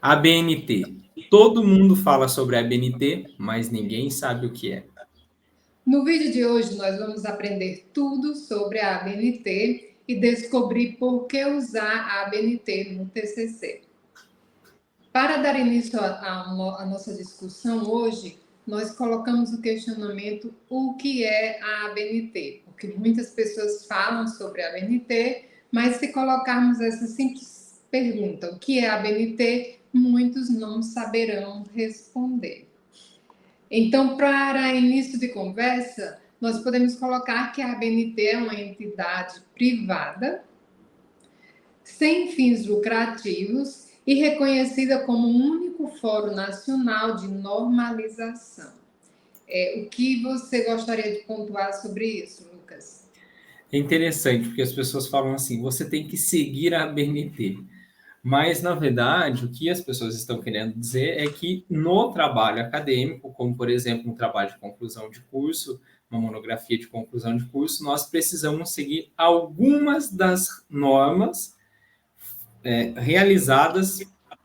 ABNT. Todo mundo fala sobre a ABNT, mas ninguém sabe o que é. No vídeo de hoje, nós vamos aprender tudo sobre a ABNT e descobrir por que usar a ABNT no TCC. Para dar início à nossa discussão hoje, nós colocamos o questionamento: o que é a ABNT? Porque muitas pessoas falam sobre a ABNT, mas se colocarmos essa simples pergunta, o que é a ABNT, muitos não saberão responder. Então, para início de conversa, nós podemos colocar que a ABNT é uma entidade privada, sem fins lucrativos e reconhecida como o único fórum nacional de normalização. O que você gostaria de pontuar sobre isso, Lucas? É interessante, porque as pessoas falam assim, você tem que seguir a ABNT. Mas, na verdade, o que as pessoas estão querendo dizer é que no trabalho acadêmico, como, por exemplo, um trabalho de conclusão de curso, uma monografia de conclusão de curso, nós precisamos seguir algumas das normas realizadas,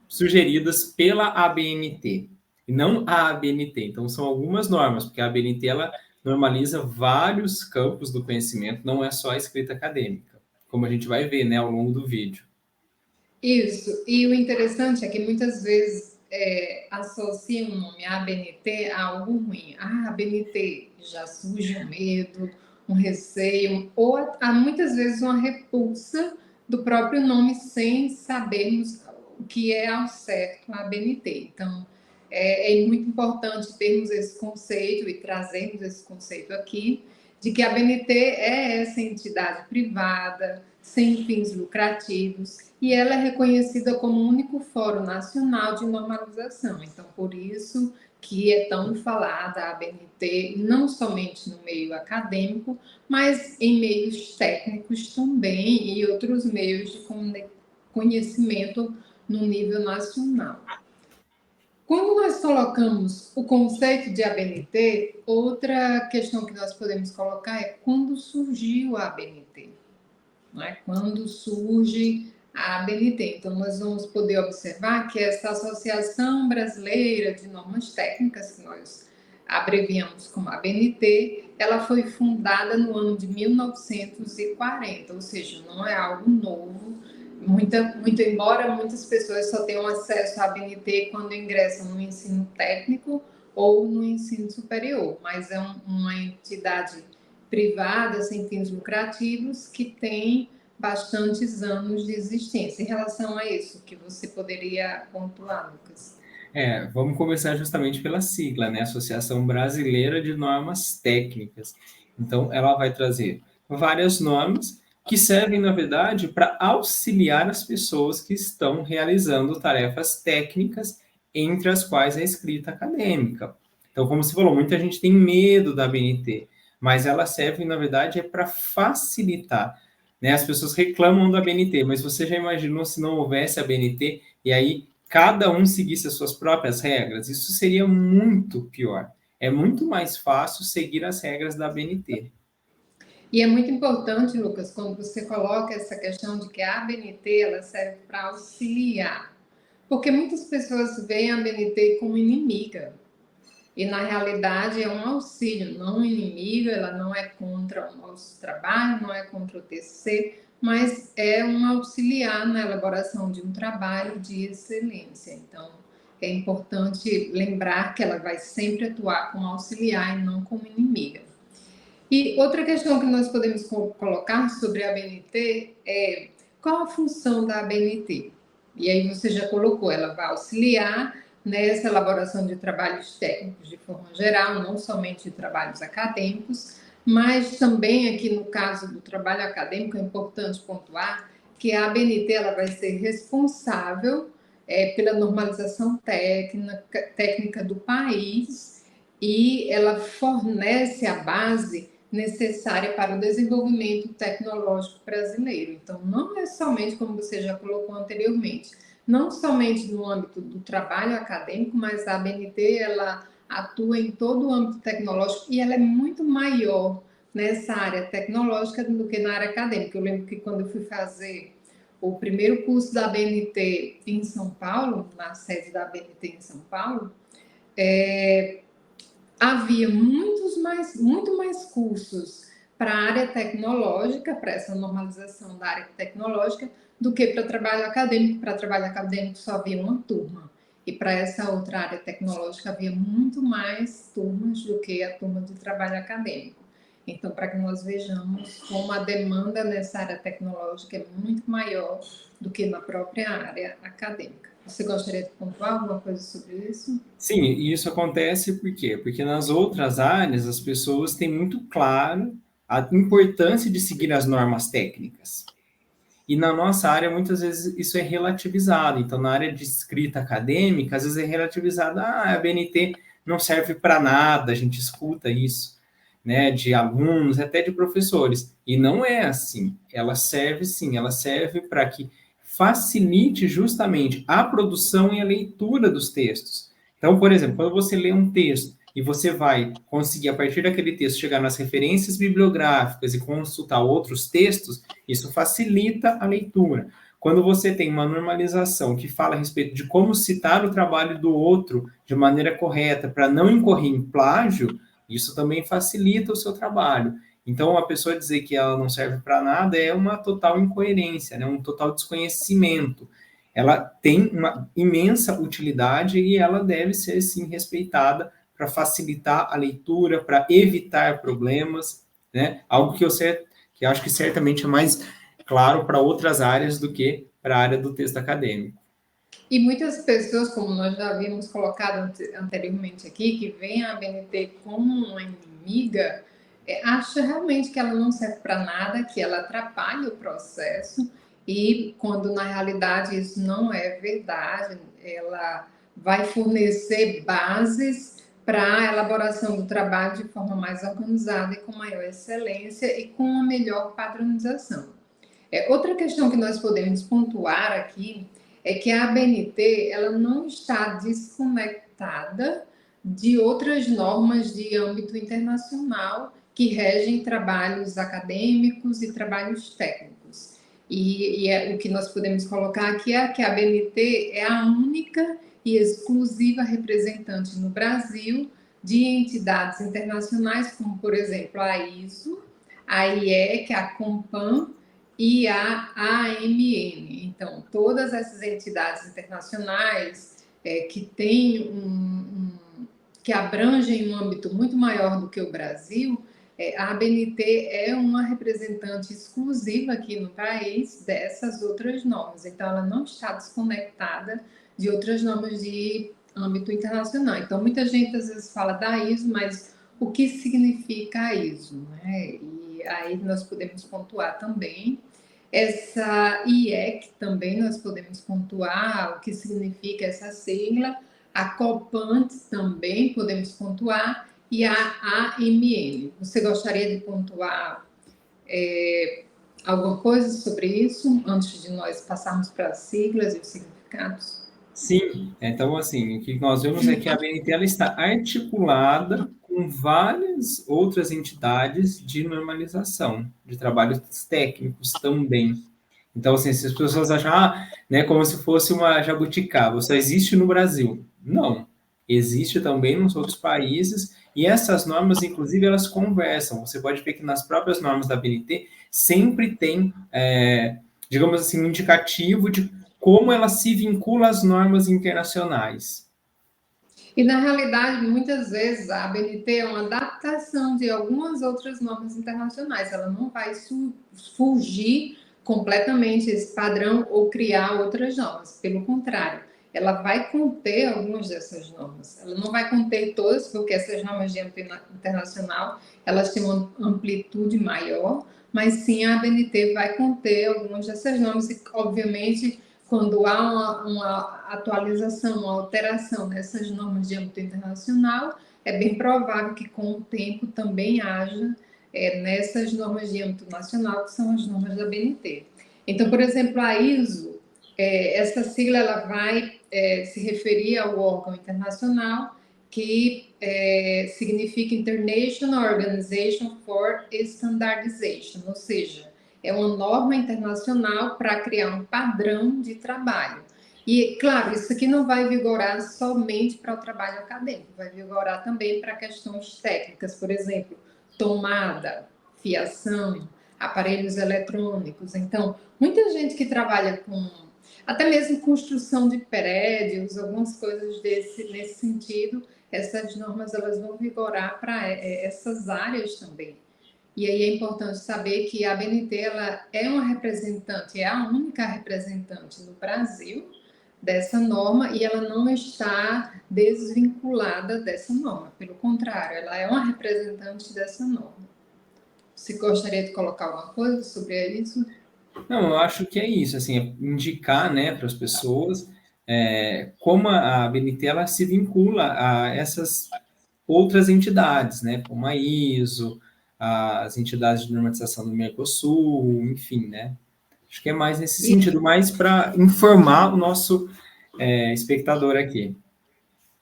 sugeridas pela ABNT, e não a ABNT. Então, são algumas normas, porque a ABNT ela normaliza vários campos do conhecimento, não é só a escrita acadêmica, como a gente vai ver, né, ao longo do vídeo. Isso, e o interessante é que muitas vezes associam o nome ABNT a algo ruim. Ah, ABNT, já surge um medo, um receio, ou há muitas vezes uma repulsa do próprio nome sem sabermos o que é ao certo a ABNT. Então, é muito importante termos esse conceito e trazermos esse conceito aqui, de que a ABNT é essa entidade privada, sem fins lucrativos, e ela é reconhecida como o único fórum nacional de normalização. Então, por isso que é tão falada a ABNT, não somente no meio acadêmico, mas em meios técnicos também e outros meios de conhecimento no nível nacional. Quando nós colocamos o conceito de ABNT, outra questão que nós podemos colocar é quando surgiu a ABNT. Né? Quando surge a ABNT. Então, nós vamos poder observar que essa Associação Brasileira de Normas Técnicas, que nós abreviamos como ABNT, ela foi fundada no ano de 1940, ou seja, não é algo novo. Muito embora muitas pessoas só tenham acesso à ABNT quando ingressam no ensino técnico ou no ensino superior, mas é uma entidade privada, sem fins lucrativos, que tem bastantes anos de existência. Em relação a isso, que você poderia pontuar, Lucas? Vamos começar justamente pela sigla, né? Associação Brasileira de Normas Técnicas. Então, ela vai trazer várias normas que servem, na verdade, para auxiliar as pessoas que estão realizando tarefas técnicas, entre as quais a escrita acadêmica. Então, como você falou, muita gente tem medo da ABNT, mas ela serve, na verdade, para facilitar. Né? As pessoas reclamam da ABNT, mas você já imaginou se não houvesse a ABNT e aí cada um seguisse as suas próprias regras? Isso seria muito pior. É muito mais fácil seguir as regras da ABNT. E é muito importante, Lucas, quando você coloca essa questão de que a ABNT ela serve para auxiliar, porque muitas pessoas veem a ABNT como inimiga. E, na realidade, é um auxílio, não um inimigo, ela não é contra o nosso trabalho, não é contra o TCC, mas é um auxiliar na elaboração de um trabalho de excelência. Então, é importante lembrar que ela vai sempre atuar como auxiliar e não como inimiga. E outra questão que nós podemos colocar sobre a ABNT é qual a função da ABNT? E aí você já colocou, ela vai auxiliar nessa elaboração de trabalhos técnicos de forma geral, não somente de trabalhos acadêmicos, mas também aqui no caso do trabalho acadêmico é importante pontuar que a ABNT ela vai ser responsável pela normalização técnica do país e ela fornece a base necessária para o desenvolvimento tecnológico brasileiro. Então, não é somente, como você já colocou anteriormente, não somente no âmbito do trabalho acadêmico, mas a ABNT ela atua em todo o âmbito tecnológico e ela é muito maior nessa área tecnológica do que na área acadêmica. Eu lembro que quando eu fui fazer o primeiro curso da ABNT em São Paulo, na sede da ABNT em São Paulo, havia muito mais cursos para a área tecnológica, para essa normalização da área tecnológica, do que para trabalho acadêmico. Para trabalho acadêmico só havia uma turma. E para essa outra área tecnológica havia muito mais turmas do que a turma de trabalho acadêmico. Então, para que nós vejamos como a demanda nessa área tecnológica é muito maior do que na própria área acadêmica. Você gostaria de pontuar alguma coisa sobre isso? Sim, e isso acontece por quê? Porque nas outras áreas as pessoas têm muito claro a importância de seguir as normas técnicas. E na nossa área, muitas vezes, isso é relativizado. Então, na área de escrita acadêmica, às vezes é relativizado. Ah, a BNT não serve para nada, a gente escuta isso, né, de alunos, até de professores. E não é assim. Ela serve, sim, ela serve para que facilite justamente a produção e a leitura dos textos. Então, por exemplo, quando você lê um texto e você vai conseguir, a partir daquele texto, chegar nas referências bibliográficas e consultar outros textos, isso facilita a leitura. Quando você tem uma normalização que fala a respeito de como citar o trabalho do outro de maneira correta para não incorrer em plágio, isso também facilita o seu trabalho. Então, a pessoa dizer que ela não serve para nada é uma total incoerência, né? Um total desconhecimento. Ela tem uma imensa utilidade e ela deve ser, sim, respeitada para facilitar a leitura, para evitar problemas, né? Algo que eu acho que certamente é mais claro para outras áreas do que para a área do texto acadêmico. E muitas pessoas, como nós já havíamos colocado anteriormente aqui, que veem a ABNT como uma inimiga, acha realmente que ela não serve para nada, que ela atrapalha o processo, e quando na realidade isso não é verdade, ela vai fornecer bases para a elaboração do trabalho de forma mais organizada e com maior excelência e com uma melhor padronização. Outra questão que nós podemos pontuar aqui é que a ABNT ela não está desconectada de outras normas de âmbito internacional que regem trabalhos acadêmicos e trabalhos técnicos. O que nós podemos colocar aqui é que a ABNT é a única e exclusiva representante no Brasil de entidades internacionais, como, por exemplo, a ISO, a IEC, a COMPAN e a AMN. Então, todas essas entidades internacionais que têm que abrangem um âmbito muito maior do que o Brasil, a ABNT é uma representante exclusiva aqui no país dessas outras normas. Então, ela não está desconectada de outras normas de âmbito internacional. Então, muita gente às vezes fala da ISO, mas o que significa a ISO, né? E aí nós podemos pontuar também. Essa IEC também nós podemos pontuar o que significa essa sigla. A COPANT também podemos pontuar. E a AMN. Você gostaria de pontuar alguma coisa sobre isso, antes de nós passarmos para as siglas e os significados? Sim, então, assim, o que nós vemos é que a BNT ela está articulada com várias outras entidades de normalização, de trabalhos técnicos também. Então, assim, se as pessoas acham, né, como se fosse uma jabuticaba, só existe no Brasil. Não, existe também nos outros países, e essas normas, inclusive, elas conversam. Você pode ver que nas próprias normas da BNT sempre tem, digamos assim, um indicativo de como ela se vincula às normas internacionais. E, na realidade, muitas vezes a ABNT é uma adaptação de algumas outras normas internacionais. Ela não vai fugir completamente esse padrão ou criar outras normas. Pelo contrário, ela vai conter algumas dessas normas. Ela não vai conter todas, porque essas normas de âmbito internacional elas têm uma amplitude maior, mas sim a ABNT vai conter algumas dessas normas e, obviamente, quando há uma atualização, uma alteração nessas normas de âmbito internacional, é bem provável que com o tempo também haja nessas normas de âmbito nacional, que são as normas da BNT. Então, por exemplo, a ISO, essa sigla ela vai se referir ao órgão internacional que significa International Organization for Standardization, ou seja, é uma norma internacional para criar um padrão de trabalho. E, claro, isso aqui não vai vigorar somente para o trabalho acadêmico, vai vigorar também para questões técnicas, por exemplo, tomada, fiação, aparelhos eletrônicos. Então, muita gente que trabalha com até mesmo construção de prédios, algumas coisas nesse sentido, essas normas elas vão vigorar para essas áreas também. E aí é importante saber que a ABNT ela é uma representante, é a única representante no Brasil dessa norma e ela não está desvinculada dessa norma. Pelo contrário, ela é uma representante dessa norma. Você gostaria de colocar alguma coisa sobre isso? Não, eu acho que é isso, assim, é indicar, né, para as pessoas como a ABNT ela se vincula a essas outras entidades, né, como a ISO, as entidades de normatização do Mercosul, enfim, né. Acho que é mais nesse sentido, mais para informar o nosso espectador aqui.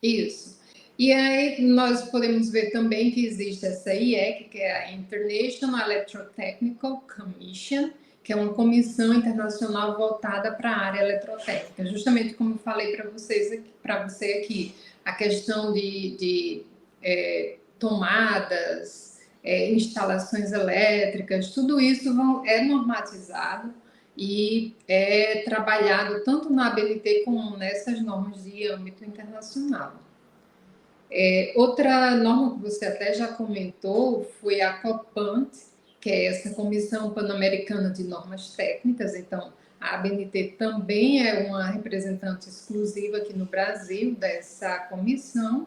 Isso. E aí nós podemos ver também que existe essa IEC, que é a International Electrotechnical Commission, que é uma comissão internacional voltada para a área eletrotécnica. Justamente como eu falei para você aqui, a questão de tomadas, instalações elétricas, tudo isso é normatizado e é trabalhado tanto na ABNT como nessas normas de âmbito internacional. Outra norma que você até já comentou foi a COPANT, que é essa Comissão Pan-Americana de Normas Técnicas. Então, a ABNT também é uma representante exclusiva aqui no Brasil dessa comissão.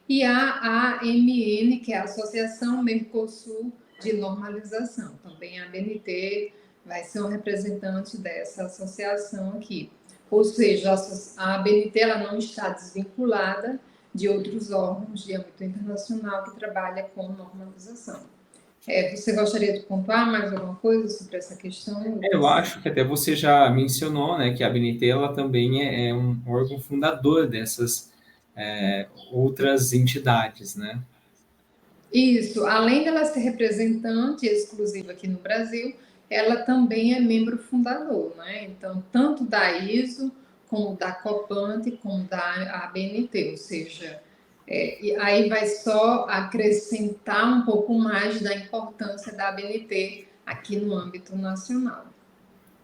E a AMN, que é a Associação Mercosul de Normalização. Também a ABNT vai ser um representante dessa associação aqui. Ou seja, a ABNT ela não está desvinculada de outros órgãos de âmbito internacional que trabalham com normalização. Você gostaria de pontuar mais alguma coisa sobre essa questão? Eu acho que até você já mencionou, né, que a ABNT ela também é um órgão fundador dessas outras entidades, né? Isso, além dela ser representante exclusiva aqui no Brasil, ela também é membro fundador, né? Então, tanto da ISO, como da Copant, como da ABNT, ou seja, e aí vai só acrescentar um pouco mais da importância da ABNT aqui no âmbito nacional.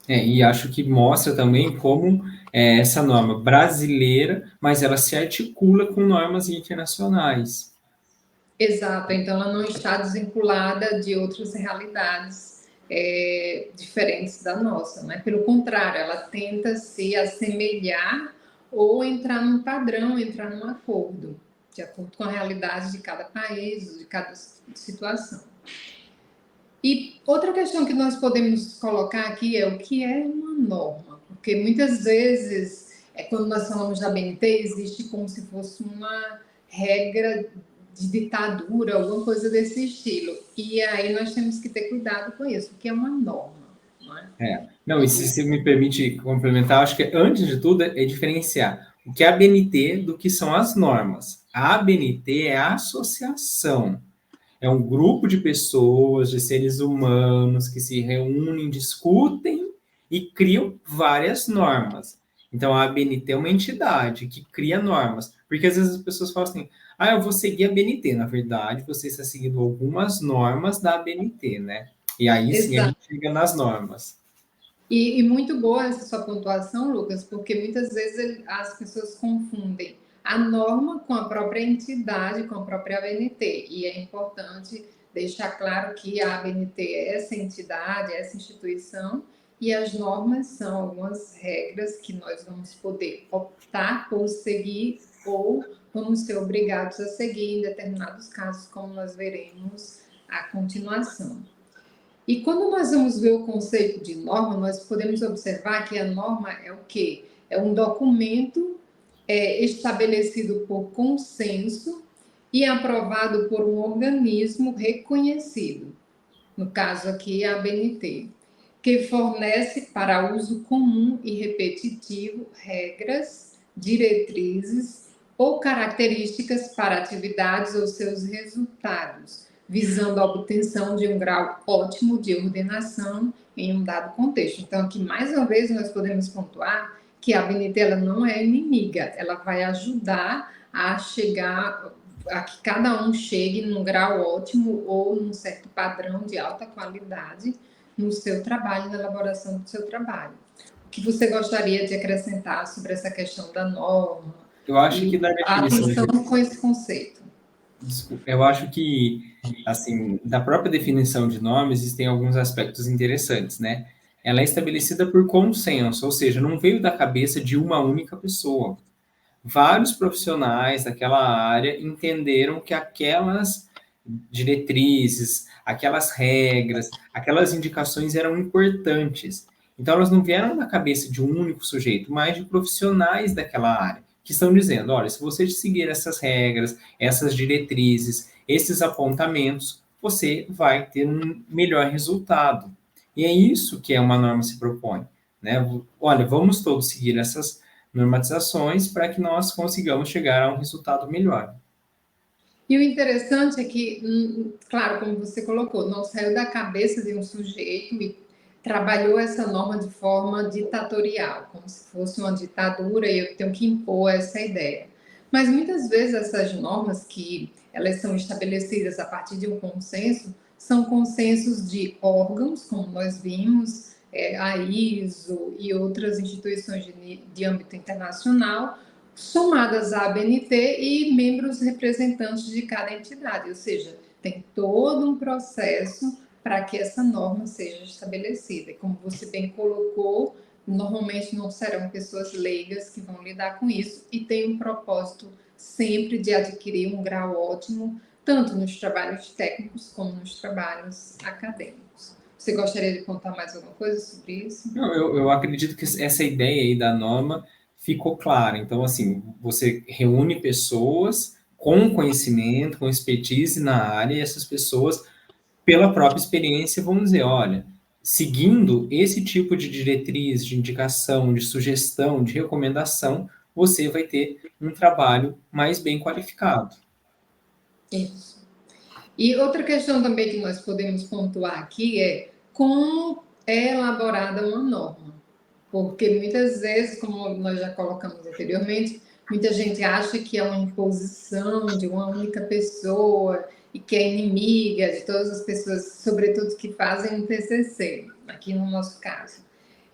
E acho que mostra também como essa norma brasileira, mas ela se articula com normas internacionais. Exato, então ela não está desvinculada de outras realidades diferentes da nossa, né? Pelo contrário, ela tenta se assemelhar ou entrar num padrão, entrar num acordo, de acordo com a realidade de cada país, de cada situação. E outra questão que nós podemos colocar aqui é o que é uma norma, porque muitas vezes, quando nós falamos da BNT, existe como se fosse uma regra de ditadura, alguma coisa desse estilo. E aí nós temos que ter cuidado com isso, porque é uma norma. Não é? Não, e se você me permite complementar, acho que antes de tudo é diferenciar o que é a ABNT do que são as normas. A ABNT é a associação, é um grupo de pessoas, de seres humanos que se reúnem, discutem e criam várias normas. Então, a ABNT é uma entidade que cria normas. Porque às vezes as pessoas falam assim, eu vou seguir a ABNT. Na verdade, você está seguindo algumas normas da ABNT, né? E aí sim a Exato. gente chega nas normas. E muito boa essa sua pontuação, Lucas, porque muitas vezes as pessoas confundem a norma com a própria entidade, com a própria ABNT. E é importante deixar claro que a ABNT é essa entidade, essa instituição, e as normas são algumas regras que nós vamos poder optar por seguir ou vamos ser obrigados a seguir em determinados casos, como nós veremos a continuação. E quando nós vamos ver o conceito de norma, nós podemos observar que a norma é o quê? É um documento estabelecido por consenso e aprovado por um organismo reconhecido, no caso aqui a ABNT, que fornece para uso comum e repetitivo regras, diretrizes ou características para atividades ou seus resultados, visando a obtenção de um grau ótimo de ordenação em um dado contexto. Então, aqui, mais uma vez, nós podemos pontuar que a ABNT ela não é inimiga, ela vai ajudar a chegar, a que cada um chegue num grau ótimo ou num certo padrão de alta qualidade no seu trabalho, na elaboração do seu trabalho. O que você gostaria de acrescentar sobre essa questão da norma? Eu acho que da A definição atenção com esse conceito. Desculpa, eu acho que, assim, da própria definição de nome, existem alguns aspectos interessantes, né? Ela é estabelecida por consenso, ou seja, não veio da cabeça de uma única pessoa. Vários profissionais daquela área entenderam que aquelas diretrizes, aquelas regras, aquelas indicações eram importantes. Então, elas não vieram da cabeça de um único sujeito, mas de profissionais daquela área, que estão dizendo: olha, se você seguir essas regras, essas diretrizes, esses apontamentos, você vai ter um melhor resultado. E é isso que uma norma se propõe, né? Olha, vamos todos seguir essas normatizações para que nós consigamos chegar a um resultado melhor. E o interessante é que, claro, como você colocou, não saiu da cabeça de um sujeito e trabalhou essa norma de forma ditatorial, como se fosse uma ditadura e eu tenho que impor essa ideia. Mas muitas vezes essas normas que elas são estabelecidas a partir de um consenso, são consensos de órgãos, como nós vimos, a ISO e outras instituições de âmbito internacional, somadas à ABNT e membros representantes de cada entidade, ou seja, tem todo um processo para que essa norma seja estabelecida. E como você bem colocou, normalmente não serão pessoas leigas que vão lidar com isso e tem um propósito sempre de adquirir um grau ótimo, tanto nos trabalhos técnicos como nos trabalhos acadêmicos. Você gostaria de contar mais alguma coisa sobre isso? Não, eu acredito que essa ideia aí da norma ficou clara. Então, assim, você reúne pessoas com conhecimento, com expertise na área, e essas pessoas, pela própria experiência, vão dizer: olha, seguindo esse tipo de diretriz, de indicação, de sugestão, de recomendação, você vai ter um trabalho mais bem qualificado. Isso. E outra questão também que nós podemos pontuar aqui é como é elaborada uma norma. Porque muitas vezes, como nós já colocamos anteriormente, muita gente acha que é uma imposição de uma única pessoa e que é inimiga de todas as pessoas, sobretudo que fazem um TCC, aqui no nosso caso.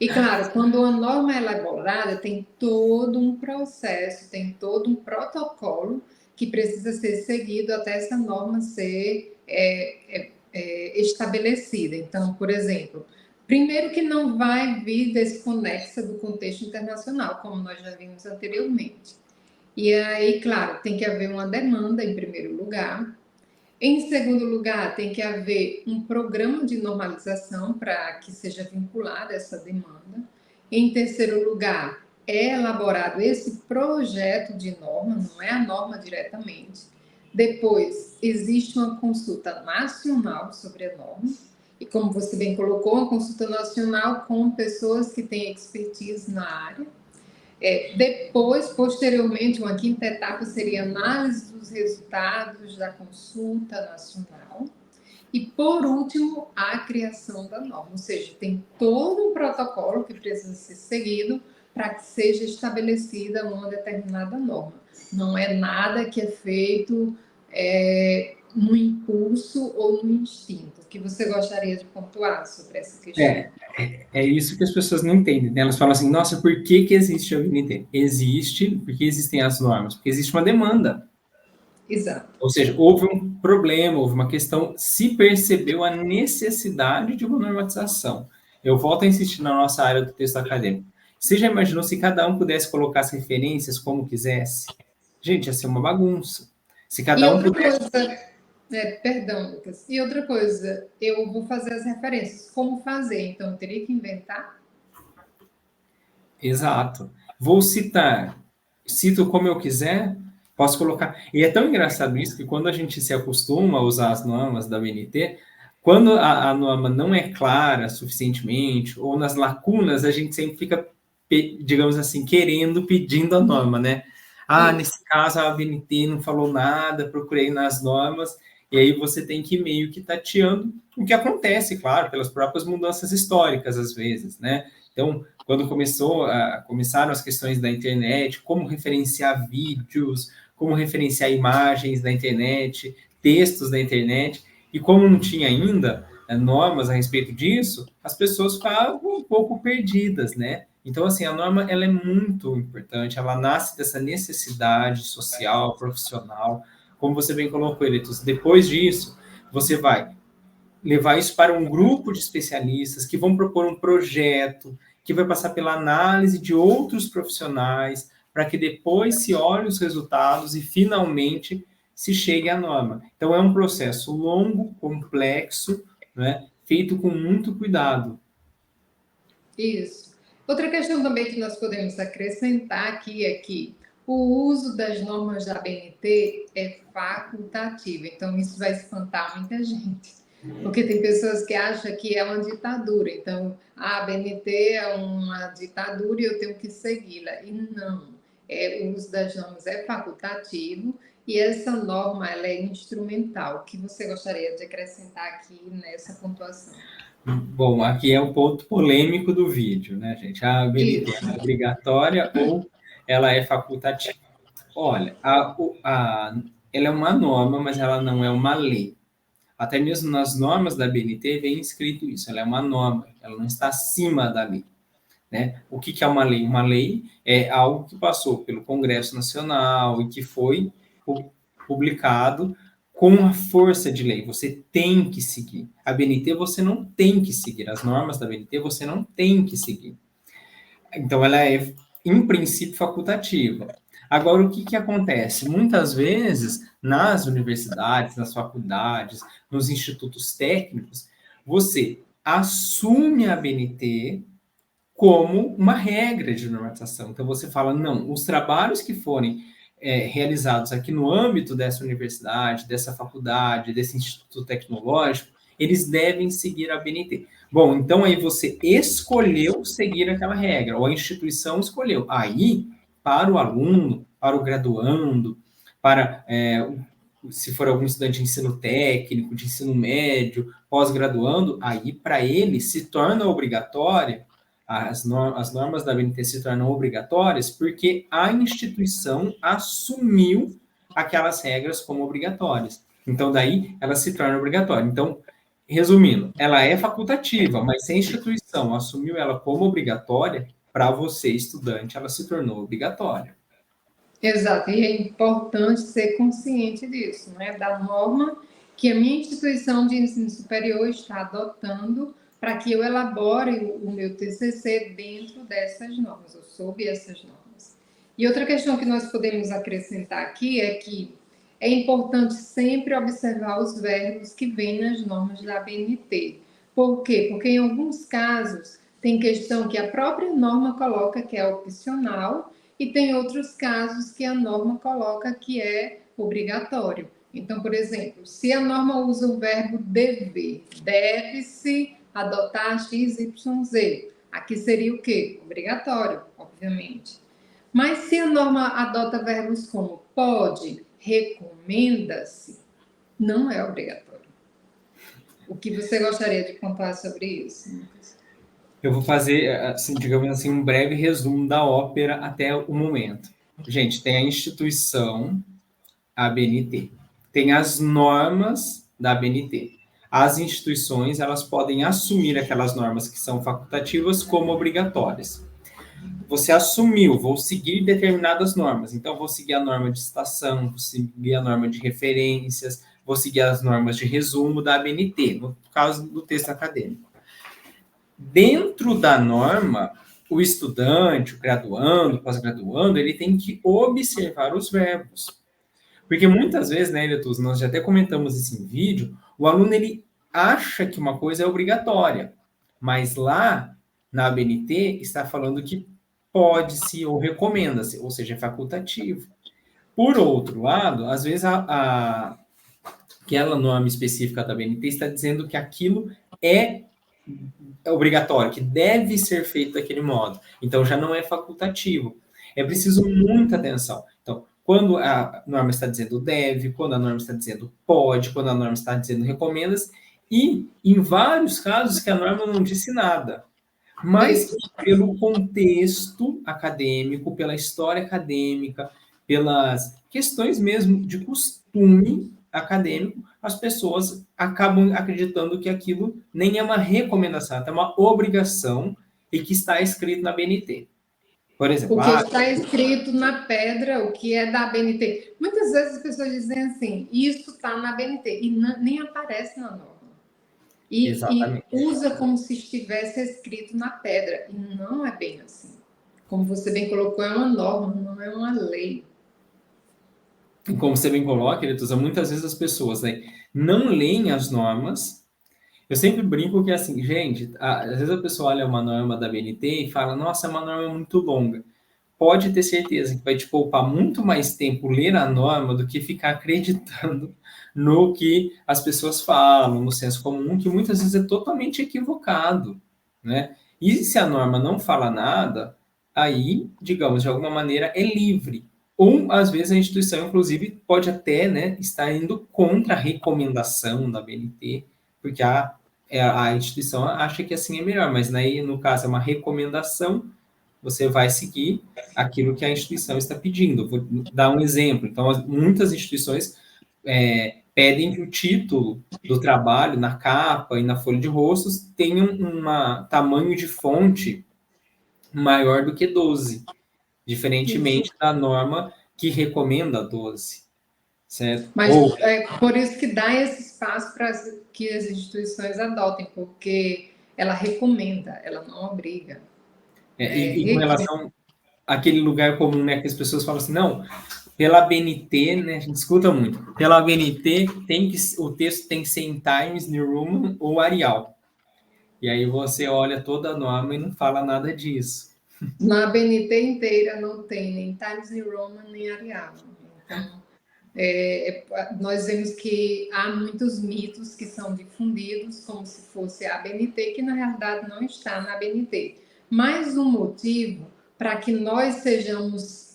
E claro, quando uma norma é elaborada, tem todo um processo, tem todo um protocolo que precisa ser seguido até essa norma ser estabelecida. Então, por exemplo, primeiro que não vai vir desconexa do contexto internacional, como nós já vimos anteriormente. E aí, claro, tem que haver uma demanda em primeiro lugar. Em segundo lugar, tem que haver um programa de normalização para que seja vinculada essa demanda. Em terceiro lugar, é elaborado esse projeto de norma, não é a norma diretamente. Depois, existe uma consulta nacional sobre a norma. E como você bem colocou, uma consulta nacional com pessoas que têm expertise na área. Depois, posteriormente, uma quinta etapa seria análise dos resultados da consulta nacional. E, por último, a criação da norma. Ou seja, tem todo um protocolo que precisa ser seguido para que seja estabelecida uma determinada norma. Não é nada que é feito no impulso ou no instinto. O que você gostaria de pontuar sobre essa questão? É isso que as pessoas não entendem, né? Elas falam assim: nossa, por que existe a UNT? Existe porque existem as normas, porque existe uma demanda. Exato. Ou seja, houve um problema, houve uma questão, se percebeu a necessidade de uma normatização. Eu volto a insistir na nossa área do texto acadêmico. Você já imaginou se cada um pudesse colocar as referências como quisesse? Gente, ia ser uma bagunça. Se E cada um outra pudesse. coisa, perdão, Lucas. E outra coisa, eu vou fazer as referências. Como fazer? Então, eu teria que inventar? Exato. Vou citar, cito como eu quiser, posso colocar. E é tão engraçado isso que quando a gente se acostuma a usar as normas da BNT, quando a norma não é clara suficientemente, ou nas lacunas, a gente sempre fica, digamos assim, querendo, pedindo a norma, né? Ah, nesse caso a BNT não falou nada, procurei nas normas, E aí você tem que ir meio que tateando o que acontece, claro, pelas próprias mudanças históricas, às vezes, né? Então, quando começaram as questões da internet, como referenciar vídeos, como referenciar imagens da internet, textos da internet, e como não tinha ainda normas a respeito disso, as pessoas ficavam um pouco perdidas, né? Então, assim, a norma, ela é muito importante, ela nasce dessa necessidade social, profissional, como você bem colocou, Elitos. Depois disso, você vai levar isso para um grupo de especialistas que vão propor um projeto, que vai passar pela análise de outros profissionais, para que depois se olhe os resultados e finalmente se chegue à norma. Então, é um processo longo, complexo, né, feito com muito cuidado. Isso. Outra questão também que nós podemos acrescentar aqui é que o uso das normas da ABNT é facultativo, então isso vai espantar muita gente, porque tem pessoas que acham que é uma ditadura, então a ABNT é uma ditadura e eu tenho que segui-la, e não, o uso das normas é facultativo e essa norma ela é instrumental. O que você gostaria de acrescentar aqui nessa pontuação? Bom, aqui é o ponto polêmico do vídeo, né, gente? A ABNT Isso. é obrigatória ou ela é facultativa? Olha, ela é uma norma, mas ela não é uma lei. Até mesmo nas normas da ABNT vem escrito isso, ela é uma norma, ela não está acima da lei. Né? O que é uma lei? Uma lei é algo que passou pelo Congresso Nacional e que foi publicado com a força de lei. Você tem que seguir. A ABNT você não tem que seguir. As normas da ABNT você não tem que seguir. Então, ela é, em princípio, facultativa. Agora, o que acontece? Muitas vezes, nas universidades, nas faculdades, nos institutos técnicos, você assume a ABNT como uma regra de normatização. Então, você fala, não, os trabalhos que forem realizados aqui no âmbito dessa universidade, dessa faculdade, desse instituto tecnológico, eles devem seguir a ABNT. Bom, então aí você escolheu seguir aquela regra, ou a instituição escolheu. Aí, para o aluno, para o graduando, para se for algum estudante de ensino técnico, de ensino médio, pós-graduando, aí para ele se torna obrigatória, as normas da ABNT se tornam obrigatórias porque a instituição assumiu aquelas regras como obrigatórias. Então, daí, ela se torna obrigatória. Então, resumindo, ela é facultativa, mas se a instituição assumiu ela como obrigatória, para você, estudante, ela se tornou obrigatória. Exato, e é importante ser consciente disso, né? Da norma que a minha instituição de ensino superior está adotando para que eu elabore o meu TCC dentro dessas normas, ou sob essas normas. E outra questão que nós podemos acrescentar aqui é que é importante sempre observar os verbos que vêm nas normas da ABNT. Por quê? Porque em alguns casos tem questão que a própria norma coloca que é opcional e tem outros casos que a norma coloca que é obrigatório. Então, por exemplo, se a norma usa o verbo dever, deve-se adotar x, y, z. Aqui seria o quê? Obrigatório, obviamente. Mas se a norma adota verbos como pode, recomenda-se, não é obrigatório. O que você gostaria de contar sobre isso, Lucas? Eu vou fazer, assim, digamos assim, um breve resumo da ópera até o momento. Gente, tem a instituição ABNT, tem as normas da ABNT. As instituições, elas podem assumir aquelas normas que são facultativas como obrigatórias. Você assumiu, vou seguir determinadas normas. Então, vou seguir a norma de citação, vou seguir a norma de referências, vou seguir as normas de resumo da ABNT, no caso do texto acadêmico. Dentro da norma, o estudante, o graduando, o pós-graduando, ele tem que observar os verbos. Porque muitas vezes, né, Letus, nós já até comentamos isso em vídeo, o aluno ele acha que uma coisa é obrigatória, mas lá na ABNT está falando que pode-se ou recomenda-se, ou seja, é facultativo. Por outro lado, às vezes aquela norma específica da ABNT está dizendo que aquilo é obrigatório, que deve ser feito daquele modo. Então já não é facultativo. É preciso muita atenção. Então, quando a norma está dizendo deve, quando a norma está dizendo pode, quando a norma está dizendo recomendas, e em vários casos que a norma não disse nada, mas Isso. pelo contexto acadêmico, pela história acadêmica, pelas questões mesmo de costume acadêmico, as pessoas acabam acreditando que aquilo nem é uma recomendação, é uma obrigação e que está escrito na BNT. Por exemplo, O que está escrito na pedra, o que é da BNT. Muitas vezes as pessoas dizem assim, isso está na BNT, e nem aparece na norma. E exatamente. usa como se estivesse escrito na pedra, e não é bem assim. Como você bem colocou, é uma norma, não é uma lei. E como você bem coloca, Eletusa, muitas vezes as pessoas, né, não leem as normas. Eu sempre brinco que, assim, gente, às vezes a pessoa olha uma norma da BNT e fala, nossa, é uma norma muito longa. Pode ter certeza que vai te poupar muito mais tempo ler a norma do que ficar acreditando no que as pessoas falam, no senso comum, que muitas vezes é totalmente equivocado, né? E se a norma não fala nada, aí, digamos, de alguma maneira é livre. Ou, às vezes, a instituição, inclusive, pode até, né, estar indo contra a recomendação da BNT, porque a instituição acha que assim é melhor, mas aí, no caso, é uma recomendação, você vai seguir aquilo que a instituição está pedindo. Vou dar um exemplo. Então, muitas instituições pedem que o título do trabalho, na capa e na folha de rostos, tenham um tamanho de fonte maior do que 12, Isso. diferentemente da norma que recomenda 12, certo? Mas Ou, é por isso que dá esse espaço para que as instituições adotem, porque ela recomenda, ela não obriga. e com relação àquele lugar comum, né, que as pessoas falam assim, não, pela BNT, né, a gente escuta muito, pela BNT o texto tem que ser em Times New Roman ou Arial. E aí você olha toda a norma e não fala nada disso. Na BNT inteira não tem nem Times New Roman nem Arial. Então, nós vemos que há muitos mitos que são difundidos como se fosse a BNT, que na realidade não está na BNT. Mais um motivo para que nós sejamos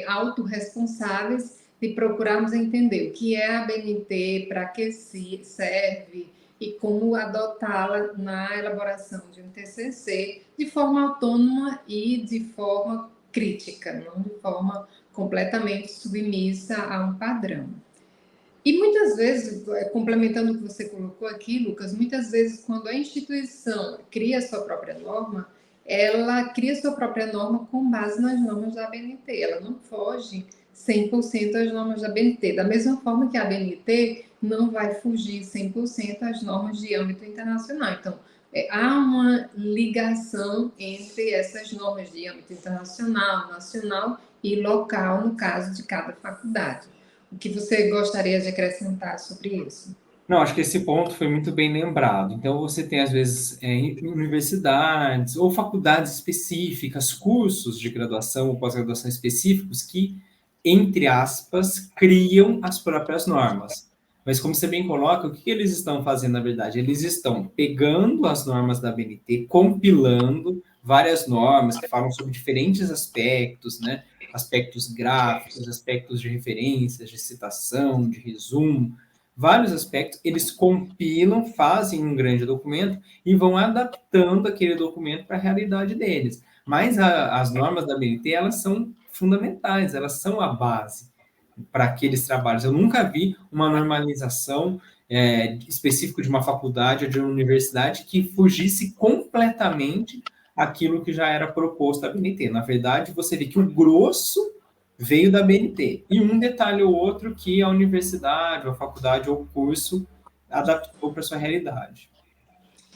autorresponsáveis de procurarmos entender o que é a BNT, para que serve e como adotá-la na elaboração de um TCC de forma autônoma e de forma crítica, não de forma completamente submissa a um padrão. E muitas vezes, complementando o que você colocou aqui, Lucas, muitas vezes quando a instituição cria a sua própria norma, ela cria sua própria norma com base nas normas da ABNT, ela não foge 100% às normas da ABNT, da mesma forma que a ABNT não vai fugir 100% às normas de âmbito internacional. Então, há uma ligação entre essas normas de âmbito internacional, nacional e local, no caso de cada faculdade. O que você gostaria de acrescentar sobre isso? Não, acho que esse ponto foi muito bem lembrado. Então, você tem, às vezes, universidades ou faculdades específicas, cursos de graduação ou pós-graduação específicos que, entre aspas, criam as próprias normas. Mas, como você bem coloca, o que eles estão fazendo, na verdade? Eles estão pegando as normas da BNT, compilando várias normas que falam sobre diferentes aspectos, né? Aspectos gráficos, aspectos de referências, de citação, de resumo, vários aspectos, eles compilam, fazem um grande documento e vão adaptando aquele documento para a realidade deles. Mas as normas da BNT, elas são fundamentais, elas são a base para aqueles trabalhos. Eu nunca vi uma normalização específica de uma faculdade ou de uma universidade que fugisse completamente aquilo que já era proposto à BNT. Na verdade, você vê que o grosso veio da BNT. E um detalhe ou outro que a universidade, ou a faculdade, ou o curso adaptou para sua realidade.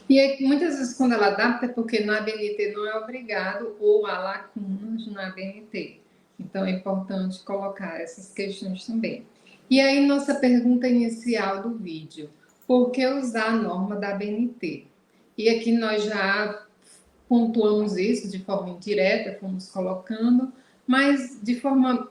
E aí, muitas vezes, quando ela adapta, é porque na ABNT não é obrigado ou há lacunas na ABNT. Então, é importante colocar essas questões também. E aí, nossa pergunta inicial do vídeo: por que usar a norma da ABNT? E aqui nós já pontuamos isso de forma indireta, fomos colocando, mas de forma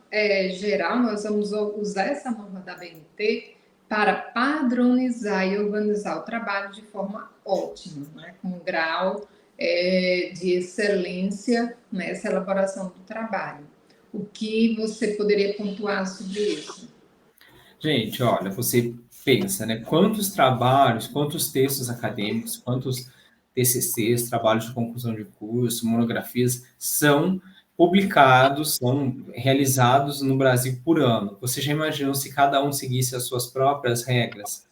geral, nós vamos usar essa norma da ABNT para padronizar e organizar o trabalho de forma ótima, né? Com um grau de excelência nessa elaboração do trabalho. O que você poderia pontuar sobre isso? Gente, olha, você pensa, né? Quantos trabalhos, quantos textos acadêmicos, quantos TCCs, trabalhos de conclusão de curso, monografias são publicados, são realizados no Brasil por ano? Você já imaginou se cada um seguisse as suas próprias regras?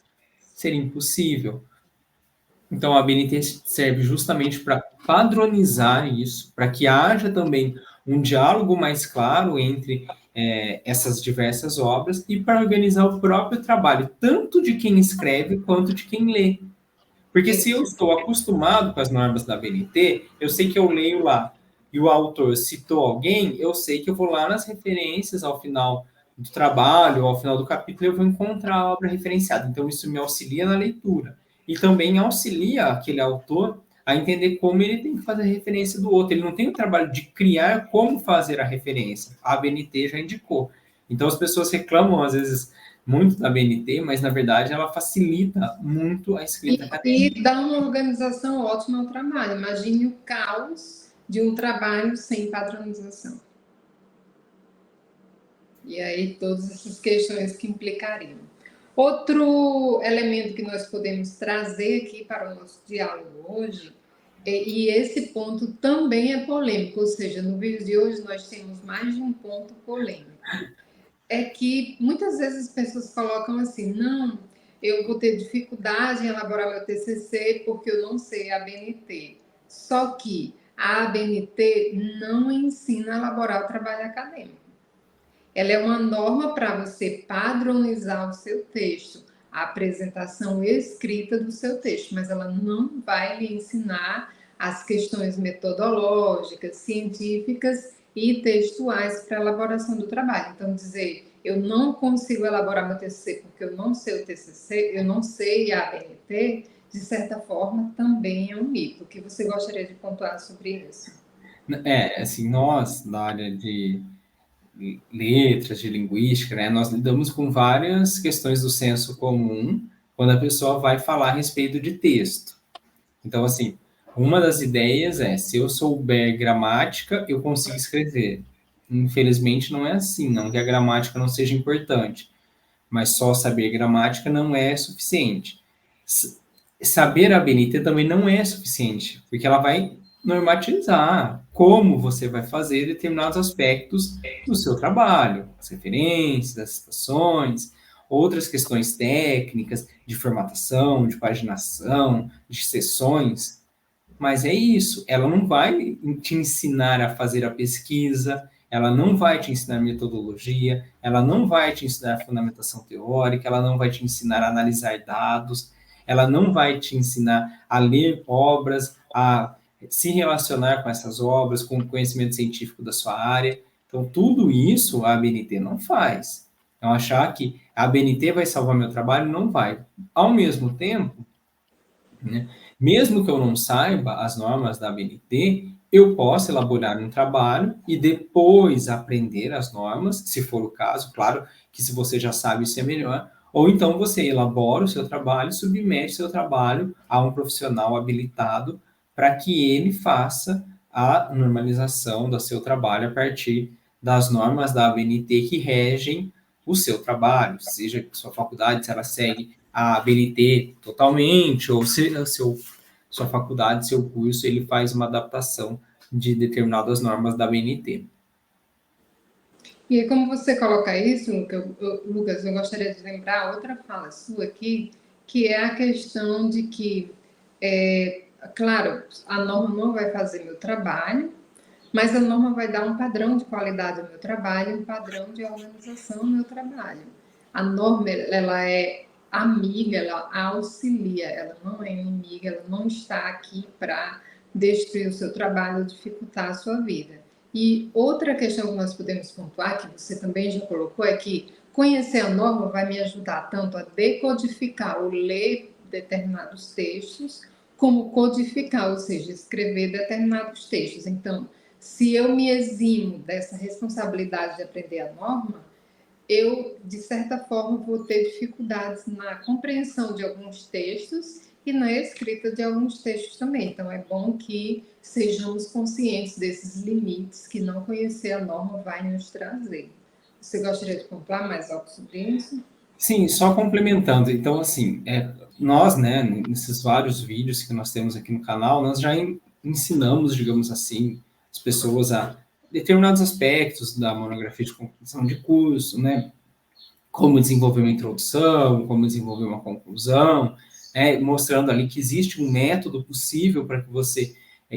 Seria impossível. Então, a BNT serve justamente para padronizar isso, para que haja também um diálogo mais claro entre essas diversas obras e para organizar o próprio trabalho, tanto de quem escreve quanto de quem lê. Porque se eu estou acostumado com as normas da BNT, eu sei que eu leio lá e o autor citou alguém, eu sei que eu vou lá nas referências ao final do trabalho, ao final do capítulo, eu vou encontrar a obra referenciada. Então, isso me auxilia na leitura. E também auxilia aquele autor a entender como ele tem que fazer a referência do outro. Ele não tem o trabalho de criar como fazer a referência. A BNT já indicou. Então, as pessoas reclamam, às vezes, muito da BNT, mas na verdade ela facilita muito a escrita acadêmica. E dá uma organização ótima ao trabalho. Imagine o caos de um trabalho sem padronização. E aí todas essas questões que implicariam. Outro elemento que nós podemos trazer aqui para o nosso diálogo hoje, e esse ponto também é polêmico, ou seja, no vídeo de hoje nós temos mais de um ponto polêmico, é que muitas vezes as pessoas colocam assim, não, eu vou ter dificuldade em elaborar meu TCC porque eu não sei a ABNT. Só que a ABNT não ensina a elaborar o trabalho acadêmico. Ela é uma norma para você padronizar o seu texto, a apresentação escrita do seu texto, mas ela não vai lhe ensinar as questões metodológicas, científicas e textuais para a elaboração do trabalho. Então, dizer eu não consigo elaborar meu TCC porque eu não sei o TCC, eu não sei a ABNT, de certa forma, também é um mito. O que você gostaria de pontuar sobre isso? Assim, nós, da área de letras, de linguística, né, nós lidamos com várias questões do senso comum quando a pessoa vai falar a respeito de texto. Então, assim, uma das ideias é, se eu souber gramática, eu consigo escrever. Infelizmente, não é assim, não que a gramática não seja importante, mas só saber gramática não é suficiente. Saber a BNT também não é suficiente, porque ela vai normatizar como você vai fazer determinados aspectos do seu trabalho, as referências, as citações, outras questões técnicas de formatação, de paginação, de sessões, mas é isso, ela não vai te ensinar a fazer a pesquisa, ela não vai te ensinar metodologia, ela não vai te ensinar fundamentação teórica, ela não vai te ensinar a analisar dados, ela não vai te ensinar a ler obras, a se relacionar com essas obras, com o conhecimento científico da sua área. Então, tudo isso a ABNT não faz. Então, achar que a ABNT vai salvar meu trabalho, não vai. Ao mesmo tempo, né, mesmo que eu não saiba as normas da ABNT, eu posso elaborar um trabalho e depois aprender as normas, se for o caso, claro que se você já sabe isso é melhor, ou então você elabora o seu trabalho, submete o seu trabalho a um profissional habilitado para que ele faça a normalização do seu trabalho a partir das normas da ABNT que regem o seu trabalho, seja sua faculdade, se ela segue a ABNT totalmente, ou se sua faculdade, seu curso, ele faz uma adaptação de determinadas normas da ABNT. E como você coloca isso, Lucas, eu gostaria de lembrar outra fala sua aqui, que é a questão de que, claro, a norma não vai fazer meu trabalho, mas a norma vai dar um padrão de qualidade ao meu trabalho, um padrão de organização ao meu trabalho. A norma, ela é amiga, ela auxilia, ela não é inimiga, ela não está aqui para destruir o seu trabalho, dificultar a sua vida. E outra questão que nós podemos pontuar, que você também já colocou, é que conhecer a norma vai me ajudar tanto a decodificar ou ler determinados textos, como codificar, ou seja, escrever determinados textos. Então, se eu me eximo dessa responsabilidade de aprender a norma, eu, de certa forma, vou ter dificuldades na compreensão de alguns textos e na escrita de alguns textos também. Então, é bom que sejamos conscientes desses limites que não conhecer a norma vai nos trazer. Você gostaria de pontuar mais algo sobre isso? Sim, só complementando. Então, assim, nós, né, nesses vários vídeos que nós temos aqui no canal, nós já ensinamos, digamos assim, as pessoas a determinados aspectos da monografia de conclusão de curso, né, como desenvolver uma introdução, como desenvolver uma conclusão, mostrando ali que existe um método possível para que você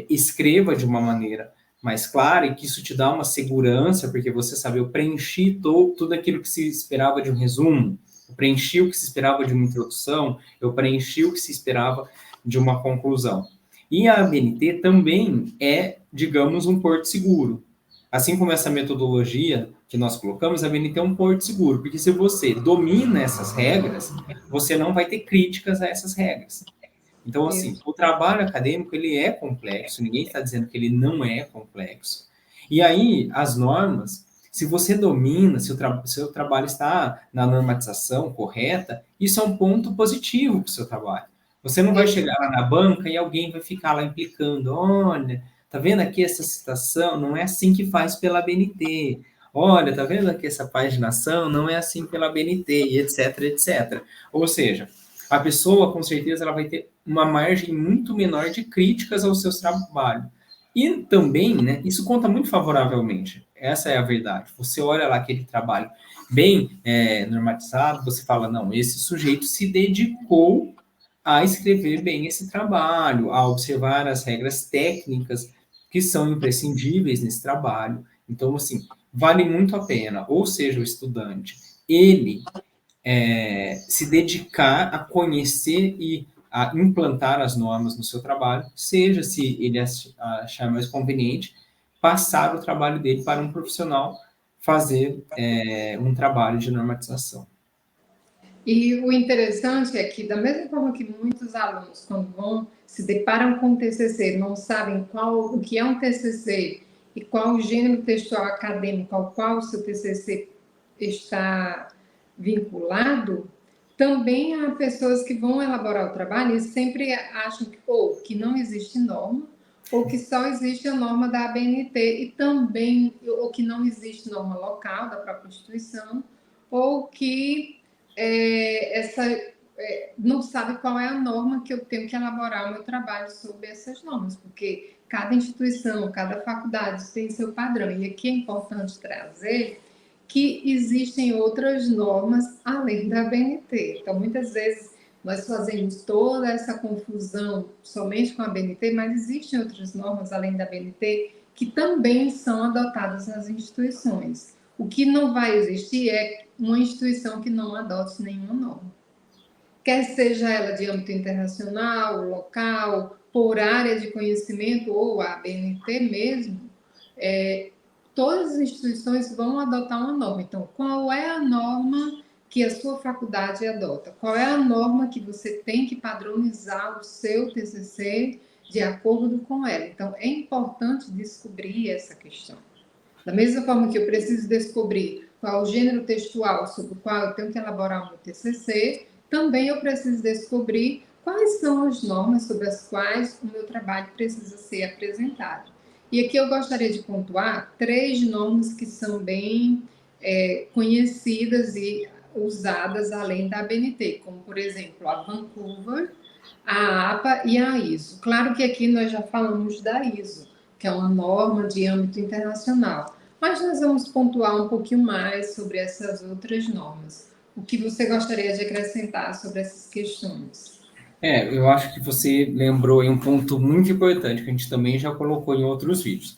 escreva de uma maneira mais clara e que isso te dá uma segurança, porque você sabe, eu preenchi tudo aquilo que se esperava de um resumo, eu preenchi o que se esperava de uma introdução, eu preenchi o que se esperava de uma conclusão. E a ABNT também é, digamos, um porto seguro. Assim como essa metodologia que nós colocamos, a ABNT é um porto seguro, porque se você domina essas regras, você não vai ter críticas a essas regras. Então, assim, o trabalho acadêmico, ele é complexo, ninguém está dizendo que ele não é complexo. E aí, as normas, se você domina, se o seu trabalho está na normatização correta, isso é um ponto positivo para o seu trabalho. Você não vai chegar lá na banca e alguém vai ficar lá implicando, olha, tá vendo aqui essa citação? Não é assim que faz pela BNT. Olha, tá vendo aqui essa paginação? Não é assim pela BNT, e etc, etc. Ou seja, a pessoa, com certeza, ela vai ter uma margem muito menor de críticas aos seus trabalhos. E também, né, isso conta muito favoravelmente. Essa é a verdade. Você olha lá aquele trabalho bem normatizado, você fala, não, esse sujeito se dedicou a escrever bem esse trabalho, a observar as regras técnicas que são imprescindíveis nesse trabalho. Então, assim, vale muito a pena, ou seja, o estudante, ele se dedicar a conhecer e a implantar as normas no seu trabalho, seja se ele achar mais conveniente, passar o trabalho dele para um profissional fazer um trabalho de normatização. E o interessante é que, da mesma forma que muitos alunos, quando vão, se deparam com o TCC, não sabem o que é um TCC e qual o gênero textual acadêmico ao qual o seu TCC está vinculado, também há pessoas que vão elaborar o trabalho e sempre acham que, ou que não existe norma, ou que só existe a norma da ABNT, e também, ou que não existe norma local da própria instituição, ou que não sabe qual é a norma que eu tenho que elaborar o meu trabalho sobre essas normas, porque cada instituição, cada faculdade tem seu padrão. E aqui é importante trazer que existem outras normas além da ABNT. Então, muitas vezes, nós fazemos toda essa confusão somente com a ABNT, mas existem outras normas além da ABNT que também são adotadas nas instituições. O que não vai existir é uma instituição que não adote nenhuma norma. Quer seja ela de âmbito internacional, local, por área de conhecimento ou a ABNT mesmo, todas as instituições vão adotar uma norma. Então, qual é a norma que a sua faculdade adota? Qual é a norma que você tem que padronizar o seu TCC de acordo com ela? Então, é importante descobrir essa questão. Da mesma forma que eu preciso descobrir qual o gênero textual sobre o qual eu tenho que elaborar o meu TCC, também eu preciso descobrir quais são as normas sobre as quais o meu trabalho precisa ser apresentado. E aqui eu gostaria de pontuar 3 normas que são bem conhecidas e usadas além da ABNT, como, por exemplo, a Vancouver, a APA e a ISO. Claro que aqui nós já falamos da ISO, que é uma norma de âmbito internacional, mas nós vamos pontuar um pouquinho mais sobre essas outras normas. O que você gostaria de acrescentar sobre essas questões? Eu acho que você lembrou aí um ponto muito importante, que a gente também já colocou em outros vídeos.